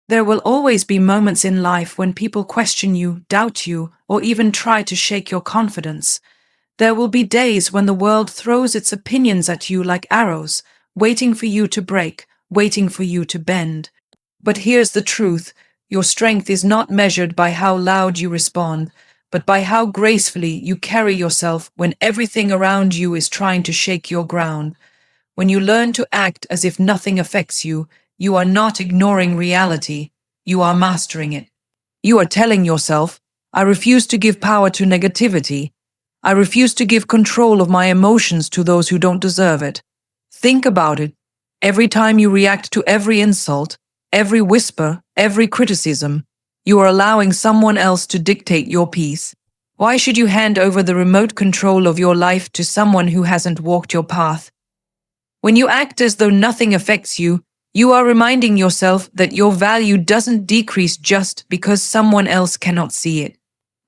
There will always be moments in life when people question you, doubt you, or even try to shake your confidence. There will be days when the world throws its opinions at you like arrows, waiting for you to break, waiting for you to bend. But here's the truth: your strength is not measured by how loud you respond, but by how gracefully you carry yourself when everything around you is trying to shake your ground. When you learn to act as if nothing affects you, you are not ignoring reality, you are mastering it. You are telling yourself, I refuse to give power to negativity. I refuse to give control of my emotions to those who don't deserve it. Think about it. Every time you react to every insult, every whisper, every criticism, you are allowing someone else to dictate your peace. Why should you hand over the remote control of your life to someone who hasn't walked your path? When you act as though nothing affects you, you are reminding yourself that your value doesn't decrease just because someone else cannot see it.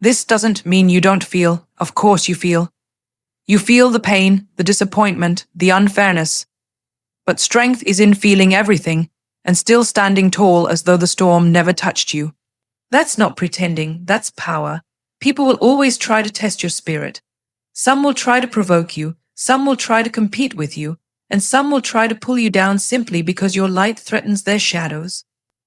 This doesn't mean you don't feel. Of course you feel. You feel the pain, the disappointment, the unfairness. But strength is in feeling everything and still standing tall as though the storm never touched you. That's not pretending, that's power. People will always try to test your spirit. Some will try to provoke you, some will try to compete with you, and some will try to pull you down simply because your light threatens their shadows.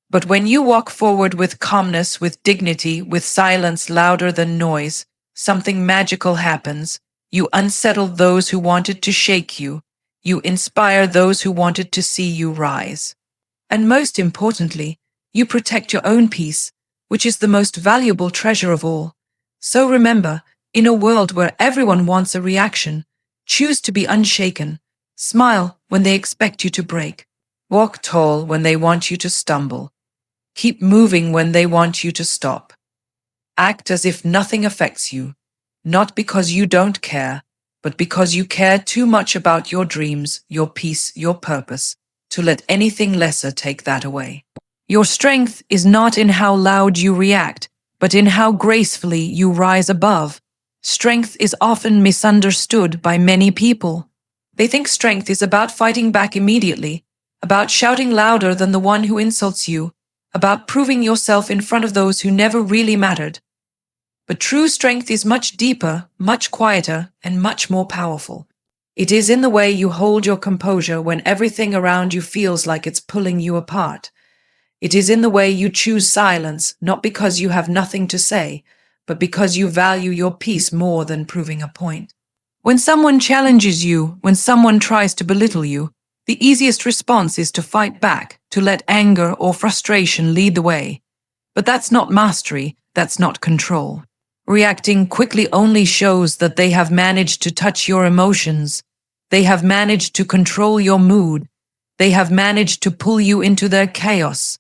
But when you walk forward with calmness, with dignity, with silence louder than noise, something magical happens. You unsettle those who wanted to shake you. You inspire those who wanted to see you rise. And most importantly, you protect your own peace, which is the most valuable treasure of all. So remember, in a world where everyone wants a reaction, choose to be unshaken. Smile when they expect you to break. Walk tall when they want you to stumble. Keep moving when they want you to stop. Act as if nothing affects you, not because you don't care, but because you care too much about your dreams, your peace, your purpose, to let anything lesser take that away. Your strength is not in how loud you react, but in how gracefully you rise above. Strength is often misunderstood by many people. They think strength is about fighting back immediately, about shouting louder than the one who insults you, about proving yourself in front of those who never really mattered. But true strength is much deeper, much quieter, and much more powerful. It is in the way you hold your composure when everything around you feels like it's pulling you apart. It is in the way you choose silence, not because you have nothing to say, but because you value your peace more than proving a point. When someone challenges you, when someone tries to belittle you, the easiest response is to fight back, to let anger or frustration lead the way. But that's not mastery, that's not control. Reacting quickly only shows that they have managed to touch your emotions. They have managed to control your mood. They have managed to pull you into their chaos.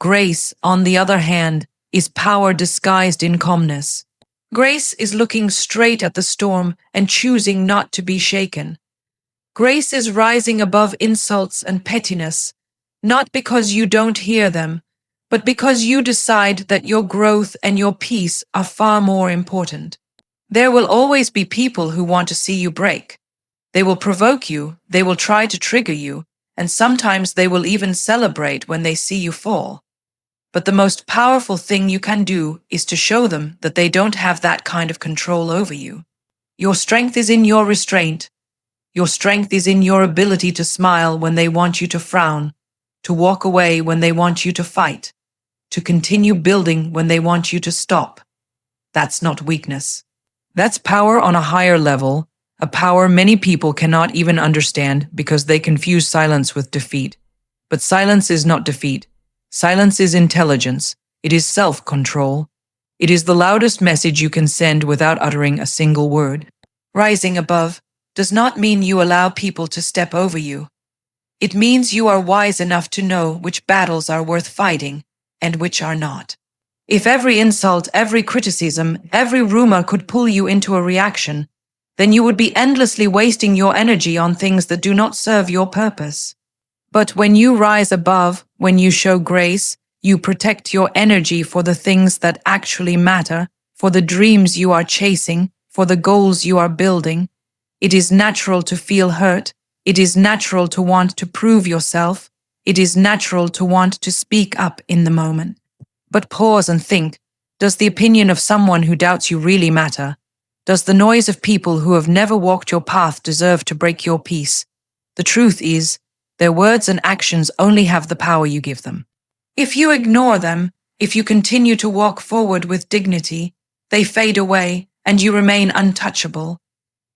Grace, on the other hand, is power disguised in calmness. Grace is looking straight at the storm and choosing not to be shaken. Grace is rising above insults and pettiness, not because you don't hear them, but because you decide that your growth and your peace are far more important. There will always be people who want to see you break. They will provoke you, they will try to trigger you, and sometimes they will even celebrate when they see you fall. But the most powerful thing you can do is to show them that they don't have that kind of control over you. Your strength is in your restraint. Your strength is in your ability to smile when they want you to frown, to walk away when they want you to fight, to continue building when they want you to stop. That's not weakness. That's power on a higher level, a power many people cannot even understand because they confuse silence with defeat. But silence is not defeat. Silence is intelligence. It is self-control. It is the loudest message you can send without uttering a single word. Rising above does not mean you allow people to step over you. It means you are wise enough to know which battles are worth fighting and which are not. If every insult, every criticism, every rumor could pull you into a reaction, then you would be endlessly wasting your energy on things that do not serve your purpose. But when you rise above, when you show grace, you protect your energy for the things that actually matter, for the dreams you are chasing, for the goals you are building. It is natural to feel hurt. It is natural to want to prove yourself. It is natural to want to speak up in the moment. But pause and think, does the opinion of someone who doubts you really matter? Does the noise of people who have never walked your path deserve to break your peace? The truth is, their words and actions only have the power you give them. If you ignore them, if you continue to walk forward with dignity, they fade away and you remain untouchable.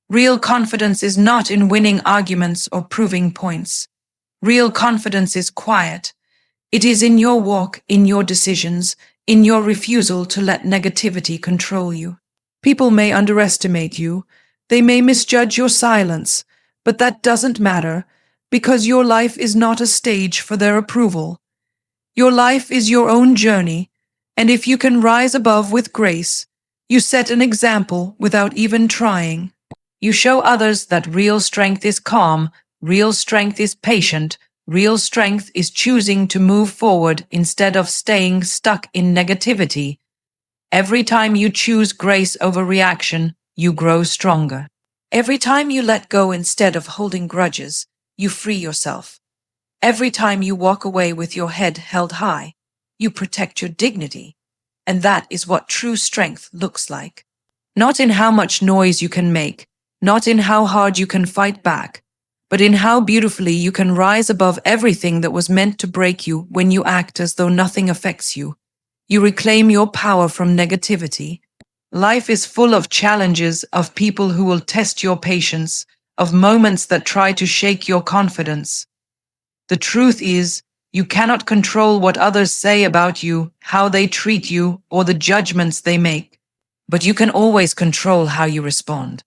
Real confidence is not in winning arguments or proving points. Real confidence is quiet. It is in your walk, in your decisions, in your refusal to let negativity control you. People may underestimate you. They may misjudge your silence, but that doesn't matter because your life is not a stage for their approval. Your life is your own journey, and if you can rise above with grace, you set an example without even trying. You show others that real strength is calm, real strength is patient, real strength is choosing to move forward instead of staying stuck in negativity. Every time you choose grace over reaction, you grow stronger. Every time you let go instead of holding grudges, you free yourself. Every time you walk away with your head held high, you protect your dignity. And that is what true strength looks like. Not in how much noise you can make, not in how hard you can fight back, but in how beautifully you can rise above everything that was meant to break you when you act as though nothing affects you. You reclaim your power from negativity. Life is full of challenges, of people who will test your patience, of moments that try to shake your confidence. The truth is, you cannot control what others say about you, how they treat you, or the judgments they make. But you can always control how you respond.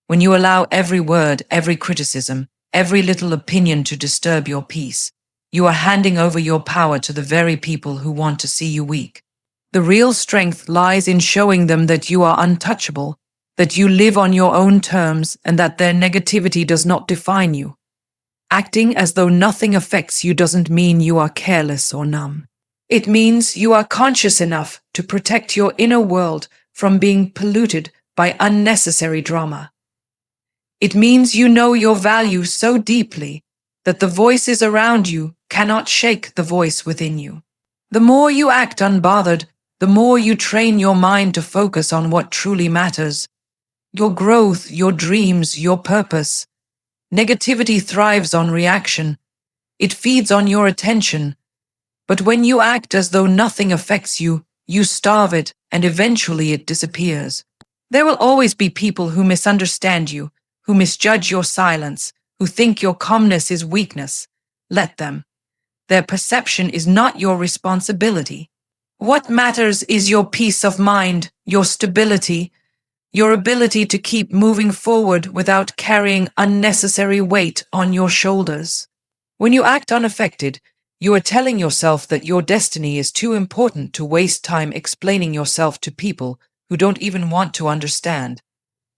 When you allow every word, every criticism, every little opinion to disturb your peace, you are handing over your power to the very people who want to see you weak. The real strength lies in showing them that you are untouchable, that you live on your own terms, and that their negativity does not define you. Acting as though nothing affects you doesn't mean you are careless or numb. It means you are conscious enough to protect your inner world from being polluted by unnecessary drama. It means you know your value so deeply that the voices around you cannot shake the voice within you. The more you act unbothered, the more you train your mind to focus on what truly matters. Your growth, your dreams, your purpose. Negativity thrives on reaction. It feeds on your attention. But when you act as though nothing affects you, you starve it and eventually it disappears. There will always be people who misunderstand you, who misjudge your silence, who think your calmness is weakness. Let them. Their perception is not your responsibility. What matters is your peace of mind, your stability, your ability to keep moving forward without carrying unnecessary weight on your shoulders. When you act unaffected, you are telling yourself that your destiny is too important to waste time explaining yourself to people who don't even want to understand.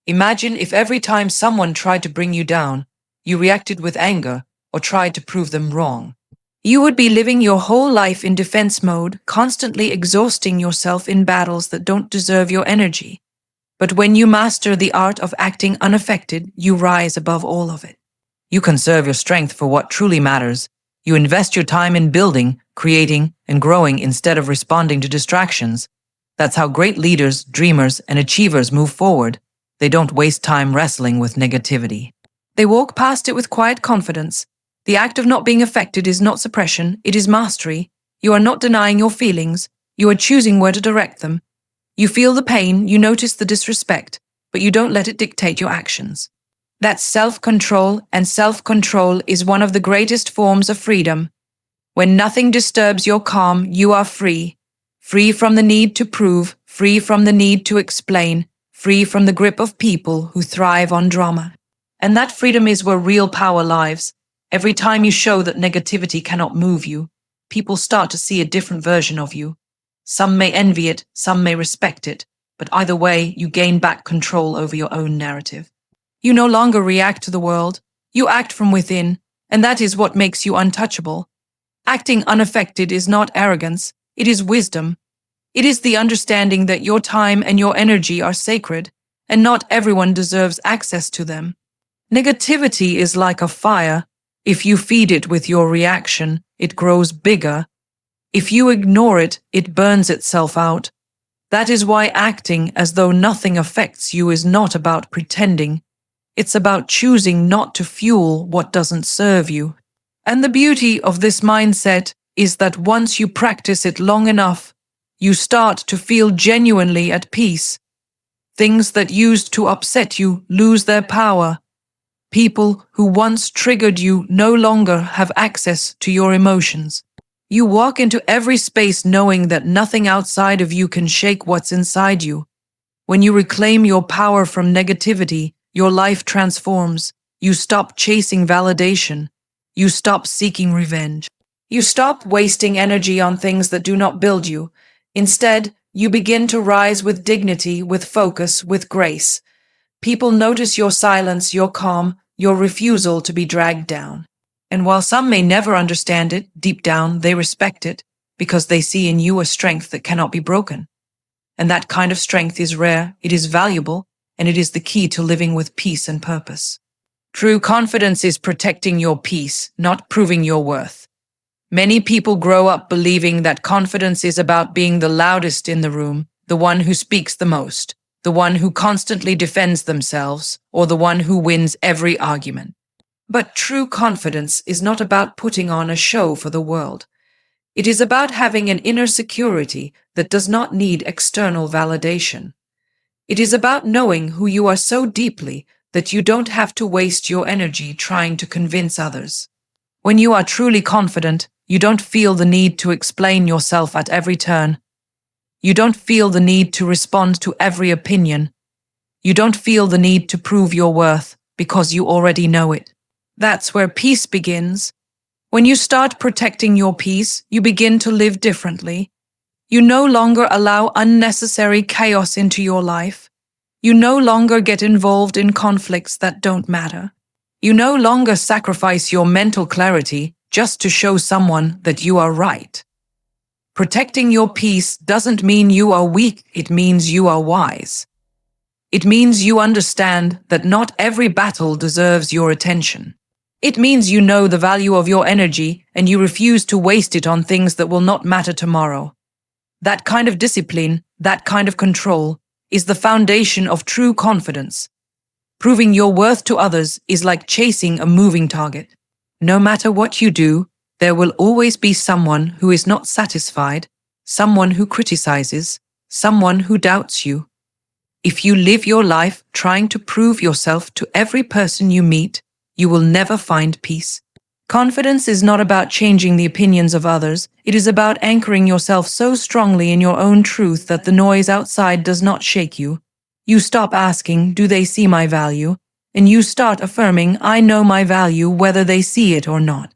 Imagine if every time someone tried to bring you down, you reacted with anger or tried to prove them wrong. You would be living your whole life in defense mode, constantly exhausting yourself in battles that don't deserve your energy. But when you master the art of acting unaffected, you rise above all of it. You conserve your strength for what truly matters. You invest your time in building, creating, and growing instead of responding to distractions. That's how great leaders, dreamers, and achievers move forward. They don't waste time wrestling with negativity. They walk past it with quiet confidence. The act of not being affected is not suppression, it is mastery. You are not denying your feelings. You are choosing where to direct them. You feel the pain, you notice the disrespect, but you don't let it dictate your actions. That's self-control, and self-control is one of the greatest forms of freedom. When nothing disturbs your calm, you are free. Free from the need to prove, free from the need to explain, free from the grip of people who thrive on drama. And that freedom is where real power lies. Every time you show that negativity cannot move you, people start to see a different version of you. Some may envy it, some may respect it, but either way, you gain back control over your own narrative. You no longer react to the world, you act from within, and that is what makes you untouchable. Acting unaffected is not arrogance, it is wisdom. It is the understanding that your time and your energy are sacred, and not everyone deserves access to them. Negativity is like a fire. If you feed it with your reaction, it grows bigger. If you ignore it, it burns itself out. That is why acting as though nothing affects you is not about pretending. It's about choosing not to fuel what doesn't serve you. And the beauty of this mindset is that once you practice it long enough, you start to feel genuinely at peace. Things that used to upset you lose their power. People who once triggered you no longer have access to your emotions. You walk into every space knowing that nothing outside of you can shake what's inside you. When you reclaim your power from negativity, your life transforms. You stop chasing validation. You stop seeking revenge. You stop wasting energy on things that do not build you. Instead, you begin to rise with dignity, with focus, with grace. People notice your silence, your calm, your refusal to be dragged down. And while some may never understand it, deep down they respect it because they see in you a strength that cannot be broken. And that kind of strength is rare, it is valuable, and it is the key to living with peace and purpose. True confidence is protecting your peace, not proving your worth. Many people grow up believing that confidence is about being the loudest in the room, the one who speaks the most, the one who constantly defends themselves, or the one who wins every argument. But true confidence is not about putting on a show for the world. It is about having an inner security that does not need external validation. It is about knowing who you are so deeply that you don't have to waste your energy trying to convince others. When you are truly confident, you don't feel the need to explain yourself at every turn. You don't feel the need to respond to every opinion. You don't feel the need to prove your worth because you already know it. That's where peace begins. When you start protecting your peace, you begin to live differently. You no longer allow unnecessary chaos into your life. You no longer get involved in conflicts that don't matter. You no longer sacrifice your mental clarity just to show someone that you are right. Protecting your peace doesn't mean you are weak, it means you are wise. It means you understand that not every battle deserves your attention. It means you know the value of your energy and you refuse to waste it on things that will not matter tomorrow. That kind of discipline, that kind of control, is the foundation of true confidence. Proving your worth to others is like chasing a moving target. No matter what you do, there will always be someone who is not satisfied, someone who criticizes, someone who doubts you. If you live your life trying to prove yourself to every person you meet, you will never find peace. Confidence is not about changing the opinions of others. It is about anchoring yourself so strongly in your own truth that the noise outside does not shake you. You stop asking, do they see my value? And you start affirming, I know my value whether they see it or not.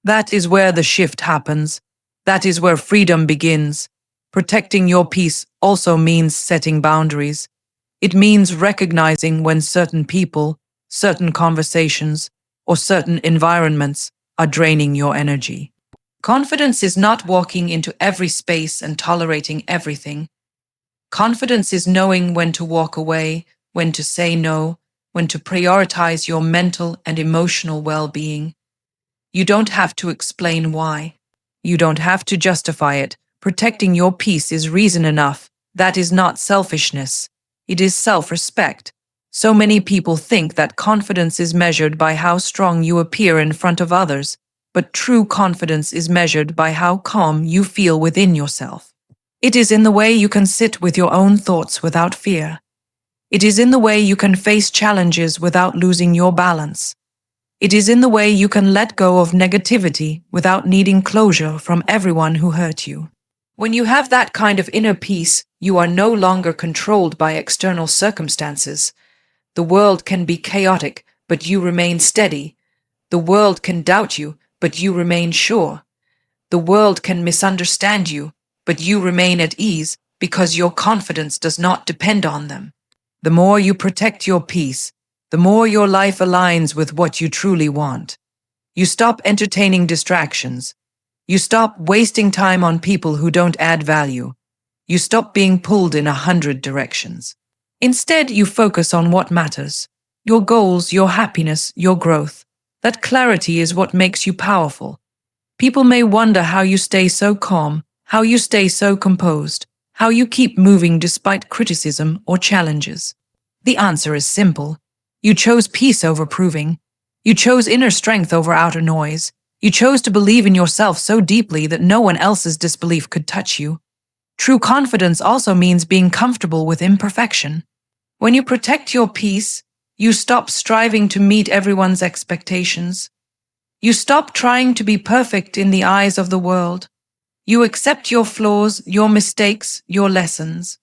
That is where the shift happens. That is where freedom begins. Protecting your peace also means setting boundaries. It means recognizing when certain people, certain conversations, or certain environments are draining your energy. Confidence is not walking into every space and tolerating everything. Confidence is knowing when to walk away, when to say no, when to prioritize your mental and emotional well-being. You don't have to explain why. You don't have to justify it. Protecting your peace is reason enough. That is not selfishness. It is self-respect. So many people think that confidence is measured by how strong you appear in front of others, but true confidence is measured by how calm you feel within yourself. It is in the way you can sit with your own thoughts without fear. It is in the way you can face challenges without losing your balance. It is in the way you can let go of negativity without needing closure from everyone who hurt you. When you have that kind of inner peace, you are no longer controlled by external circumstances. The world can be chaotic, but you remain steady. The world can doubt you, but you remain sure. The world can misunderstand you, but you remain at ease because your confidence does not depend on them. The more you protect your peace, the more your life aligns with what you truly want. You stop entertaining distractions. You stop wasting time on people who don't add value. You stop being pulled in 100 directions. Instead, you focus on what matters. Your goals, your happiness, your growth. That clarity is what makes you powerful. People may wonder how you stay so calm, how you stay so composed, how you keep moving despite criticism or challenges. The answer is simple. You chose peace over proving. You chose inner strength over outer noise. You chose to believe in yourself so deeply that no one else's disbelief could touch you. True confidence also means being comfortable with imperfection. When you protect your peace, you stop striving to meet everyone's expectations. You stop trying to be perfect in the eyes of the world. You accept your flaws, your mistakes, your lessons.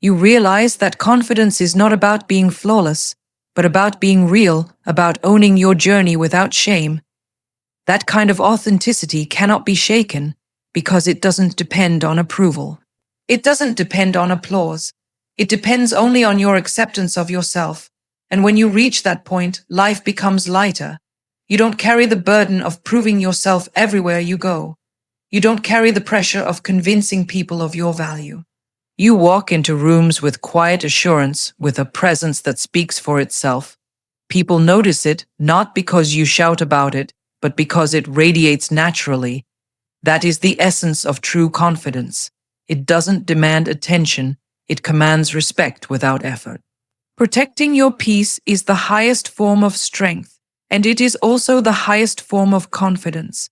You realize that confidence is not about being flawless, but about being real, about owning your journey without shame. That kind of authenticity cannot be shaken because it doesn't depend on approval. It doesn't depend on applause. It depends only on your acceptance of yourself. And when you reach that point, life becomes lighter. You don't carry the burden of proving yourself everywhere you go. You don't carry the pressure of convincing people of your value. You walk into rooms with quiet assurance, with a presence that speaks for itself. People notice it not because you shout about it, but because it radiates naturally. That is the essence of true confidence. It doesn't demand attention, it commands respect without effort. Protecting your peace is the highest form of strength, and it is also the highest form of confidence.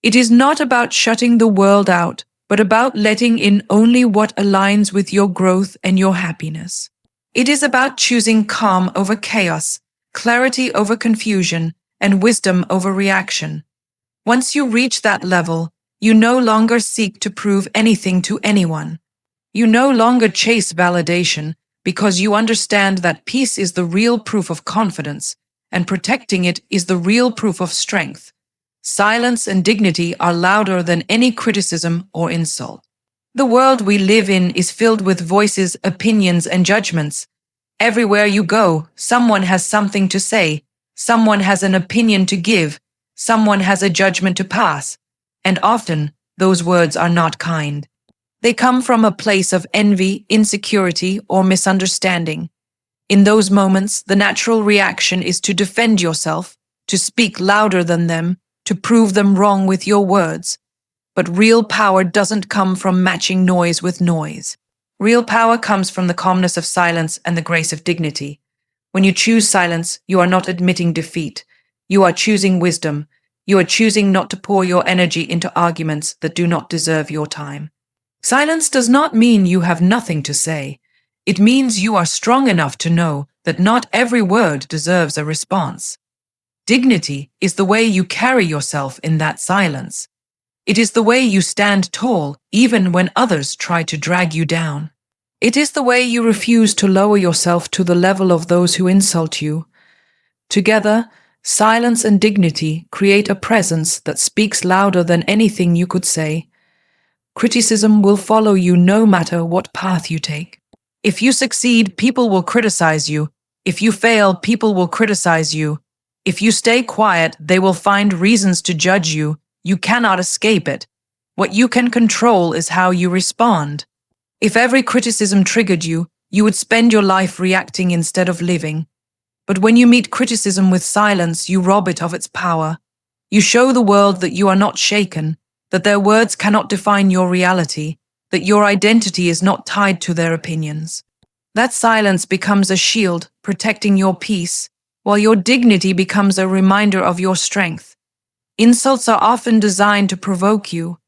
It is not about shutting the world out, but about letting in only what aligns with your growth and your happiness. It is about choosing calm over chaos, clarity over confusion, and wisdom over reaction. Once you reach that level, you no longer seek to prove anything to anyone. You no longer chase validation because you understand that peace is the real proof of confidence, and protecting it is the real proof of strength. Silence and dignity are louder than any criticism or insult. The world we live in is filled with voices, opinions, and judgments. Everywhere you go, someone has something to say, someone has an opinion to give, someone has a judgment to pass, and often those words are not kind. They come from a place of envy, insecurity, or misunderstanding. In those moments, the natural reaction is to defend yourself, to speak louder than them, to prove them wrong with your words. But real power doesn't come from matching noise with noise. Real power comes from the calmness of silence and the grace of dignity. When you choose silence, you are not admitting defeat. You are choosing wisdom. You are choosing not to pour your energy into arguments that do not deserve your time. Silence does not mean you have nothing to say. It means you are strong enough to know that not every word deserves a response. Dignity is the way you carry yourself in that silence. It is the way you stand tall even when others try to drag you down. It is the way you refuse to lower yourself to the level of those who insult you. Together, silence and dignity create a presence that speaks louder than anything you could say. Criticism will follow you no matter what path you take. If you succeed, people will criticize you. If you fail, people will criticize you. If you stay quiet, they will find reasons to judge you. You cannot escape it. What you can control is how you respond. If every criticism triggered you, you would spend your life reacting instead of living. But when you meet criticism with silence, you rob it of its power. You show the world that you are not shaken, that their words cannot define your reality, that your identity is not tied to their opinions. That silence becomes a shield protecting your peace, while your dignity becomes a reminder of your strength. Insults are often designed to provoke you.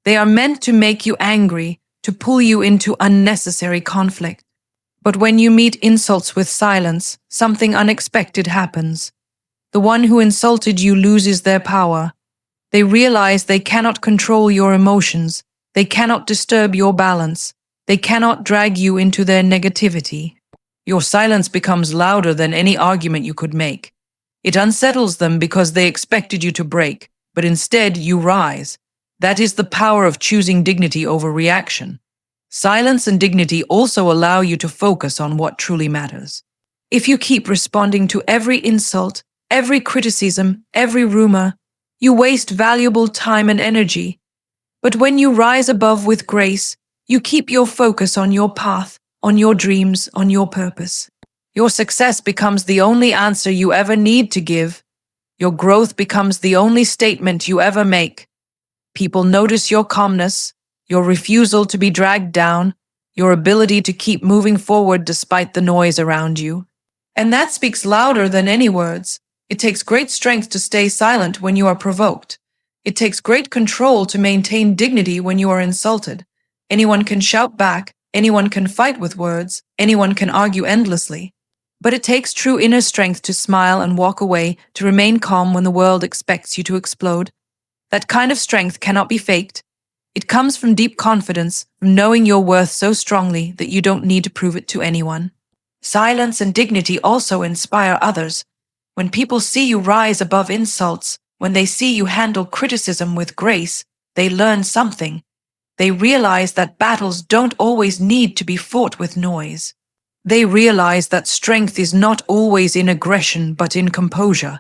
They are meant to make you angry, to pull you into unnecessary conflict. But when you meet insults with silence, something unexpected happens. The one who insulted you loses their power. They realize they cannot control your emotions. They cannot disturb your balance. They cannot drag you into their negativity. Your silence becomes louder than any argument you could make. It unsettles them because they expected you to break, but instead you rise. That is the power of choosing dignity over reaction. Silence and dignity also allow you to focus on what truly matters. If you keep responding to every insult, every criticism, every rumor, you waste valuable time and energy. But when you rise above with grace, you keep your focus on your path, on your dreams, on your purpose. Your success becomes the only answer you ever need to give. Your growth becomes the only statement you ever make. People notice your calmness, your refusal to be dragged down, your ability to keep moving forward despite the noise around you. And that speaks louder than any words. It takes great strength to stay silent when you are provoked. It takes great control to maintain dignity when you are insulted. Anyone can shout back, anyone can fight with words, anyone can argue endlessly. But it takes true inner strength to smile and walk away, to remain calm when the world expects you to explode. That kind of strength cannot be faked. It comes from deep confidence, from knowing your worth so strongly that you don't need to prove it to anyone. Silence and dignity also inspire others. When people see you rise above insults, when they see you handle criticism with grace, they learn something. They realize that battles don't always need to be fought with noise. They realize that strength is not always in aggression but in composure.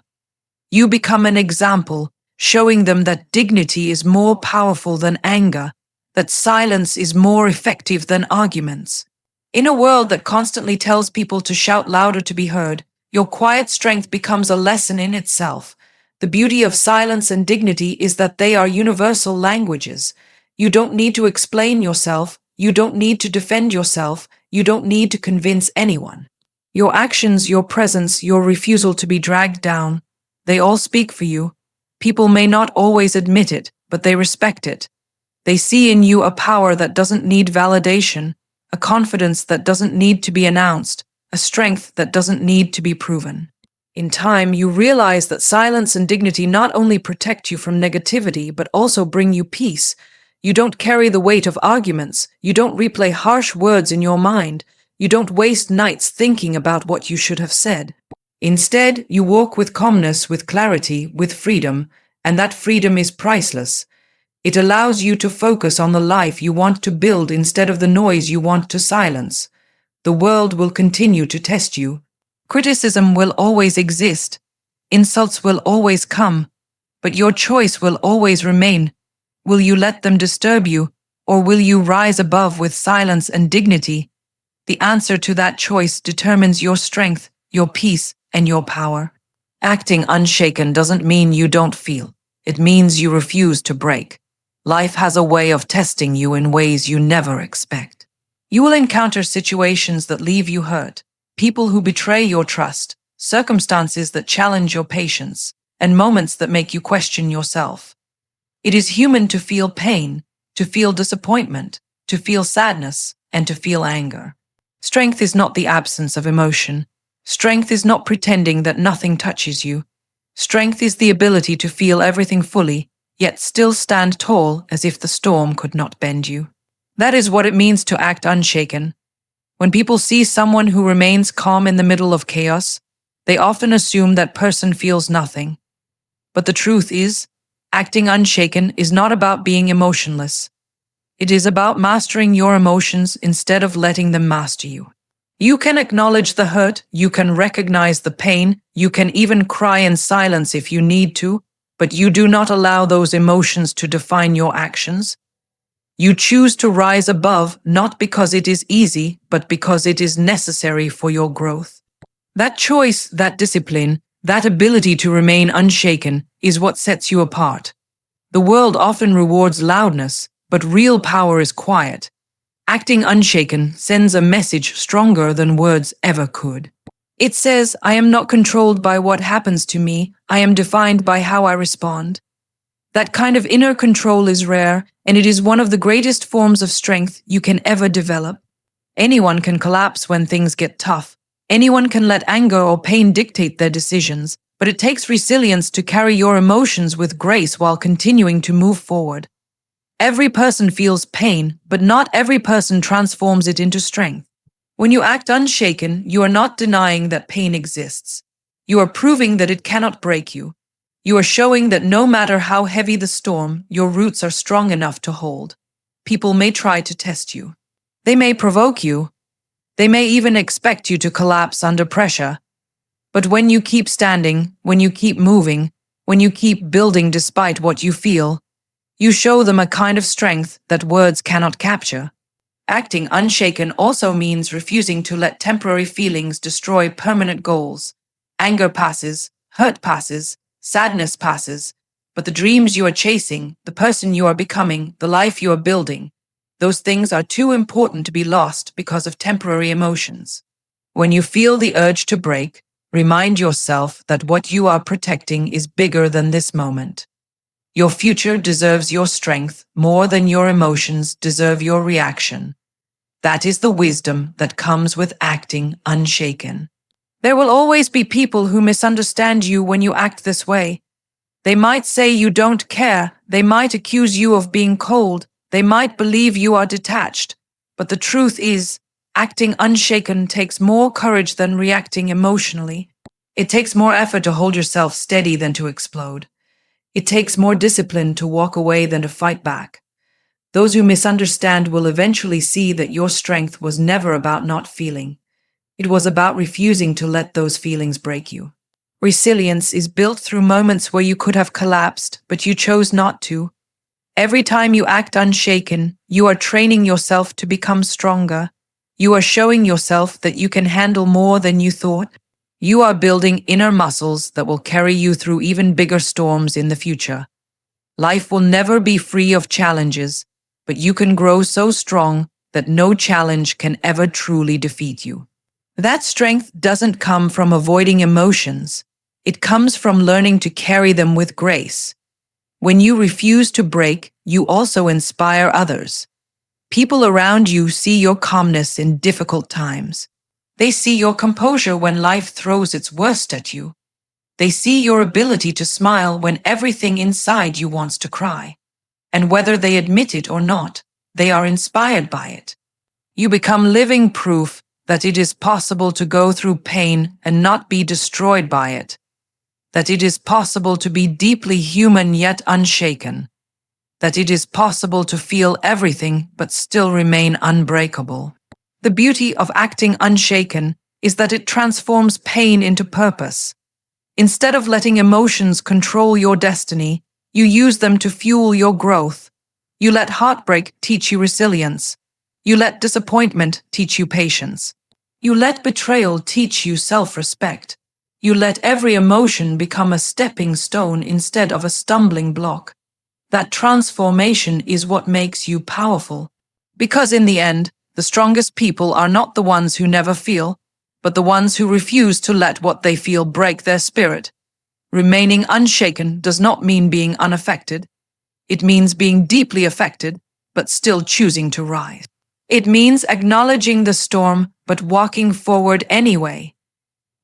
You become an example, showing them that dignity is more powerful than anger, that silence is more effective than arguments. In a world that constantly tells people to shout louder to be heard, your quiet strength becomes a lesson in itself. The beauty of silence and dignity is that they are universal languages. You don't need to explain yourself, you don't need to defend yourself, you don't need to convince anyone. Your actions, your presence, your refusal to be dragged down, they all speak for you. People may not always admit it, but they respect it. They see in you a power that doesn't need validation, a confidence that doesn't need to be announced, a strength that doesn't need to be proven. In time, you realize that silence and dignity not only protect you from negativity, but also bring you peace. You don't carry the weight of arguments, you don't replay harsh words in your mind, you don't waste nights thinking about what you should have said. Instead, you walk with calmness, with clarity, with freedom, and that freedom is priceless. It allows you to focus on the life you want to build instead of the noise you want to silence. The world will continue to test you. Criticism will always exist. Insults will always come. But your choice will always remain. Will you let them disturb you, or will you rise above with silence and dignity? The answer to that choice determines your strength, your peace, and your power. Acting unshaken doesn't mean you don't feel. It means you refuse to break. Life has a way of testing you in ways you never expect. You will encounter situations that leave you hurt, people who betray your trust, circumstances that challenge your patience, and moments that make you question yourself. It is human to feel pain, to feel disappointment, to feel sadness, and to feel anger. Strength is not the absence of emotion. Strength is not pretending that nothing touches you. Strength is the ability to feel everything fully, yet still stand tall as if the storm could not bend you. That is what it means to act unshaken. When people see someone who remains calm in the middle of chaos, they often assume that person feels nothing. But the truth is, acting unshaken is not about being emotionless. It is about mastering your emotions instead of letting them master you. You can acknowledge the hurt, you can recognize the pain, you can even cry in silence if you need to, but you do not allow those emotions to define your actions. You choose to rise above not because it is easy, but because it is necessary for your growth. That choice, that discipline, that ability to remain unshaken is what sets you apart. The world often rewards loudness, but real power is quiet. Acting unshaken sends a message stronger than words ever could. It says, I am not controlled by what happens to me, I am defined by how I respond. That kind of inner control is rare, and it is one of the greatest forms of strength you can ever develop. Anyone can collapse when things get tough. Anyone can let anger or pain dictate their decisions, but it takes resilience to carry your emotions with grace while continuing to move forward. Every person feels pain, but not every person transforms it into strength. When you act unshaken, you are not denying that pain exists. You are proving that it cannot break you. You are showing that no matter how heavy the storm, your roots are strong enough to hold. People may try to test you. They may provoke you. They may even expect you to collapse under pressure. But when you keep standing, when you keep moving, when you keep building despite what you feel, you show them a kind of strength that words cannot capture. Acting unshaken also means refusing to let temporary feelings destroy permanent goals. Anger passes, hurt passes, sadness passes, But the dreams you are chasing, the person you are becoming, the life you are building, those things are too important to be lost because of temporary emotions. When you feel the urge to break, remind yourself that what you are protecting is bigger than this moment. Your future deserves your strength more than your emotions deserve your reaction. That is the wisdom that comes with acting unshaken. There will always be people who misunderstand you when you act this way. They might say you don't care, they might accuse you of being cold, they might believe you are detached. But the truth is, acting unshaken takes more courage than reacting emotionally. It takes more effort to hold yourself steady than to explode. It takes more discipline to walk away than to fight back. Those who misunderstand will eventually see that your strength was never about not feeling. It was about refusing to let those feelings break you. Resilience is built through moments where you could have collapsed, but you chose not to. Every time you act unshaken, you are training yourself to become stronger. You are showing yourself that you can handle more than you thought. You are building inner muscles that will carry you through even bigger storms in the future. Life will never be free of challenges, but you can grow so strong that no challenge can ever truly defeat you. That strength doesn't come from avoiding emotions. It comes from learning to carry them with grace. When you refuse to break, you also inspire others. People around you see your calmness in difficult times. They see your composure when life throws its worst at you. They see your ability to smile when everything inside you wants to cry. And whether they admit it or not, they are inspired by it. You become living proof that it is possible to go through pain and not be destroyed by it. That it is possible to be deeply human yet unshaken. That it is possible to feel everything but still remain unbreakable. The beauty of acting unshaken is that it transforms pain into purpose. Instead of letting emotions control your destiny, you use them to fuel your growth. You let heartbreak teach you resilience. You let disappointment teach you patience. You let betrayal teach you self-respect. You let every emotion become a stepping stone instead of a stumbling block. That transformation is what makes you powerful. Because in the end, the strongest people are not the ones who never feel, but the ones who refuse to let what they feel break their spirit. Remaining unshaken does not mean being unaffected. It means being deeply affected, but still choosing to rise. It means acknowledging the storm, but walking forward anyway.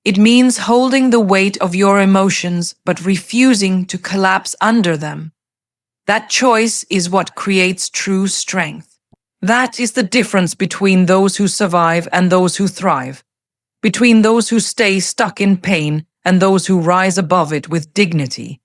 It means holding the weight of your emotions, but refusing to collapse under them. That choice is what creates true strength. That is the difference between those who survive and those who thrive, between those who stay stuck in pain and those who rise above it with dignity.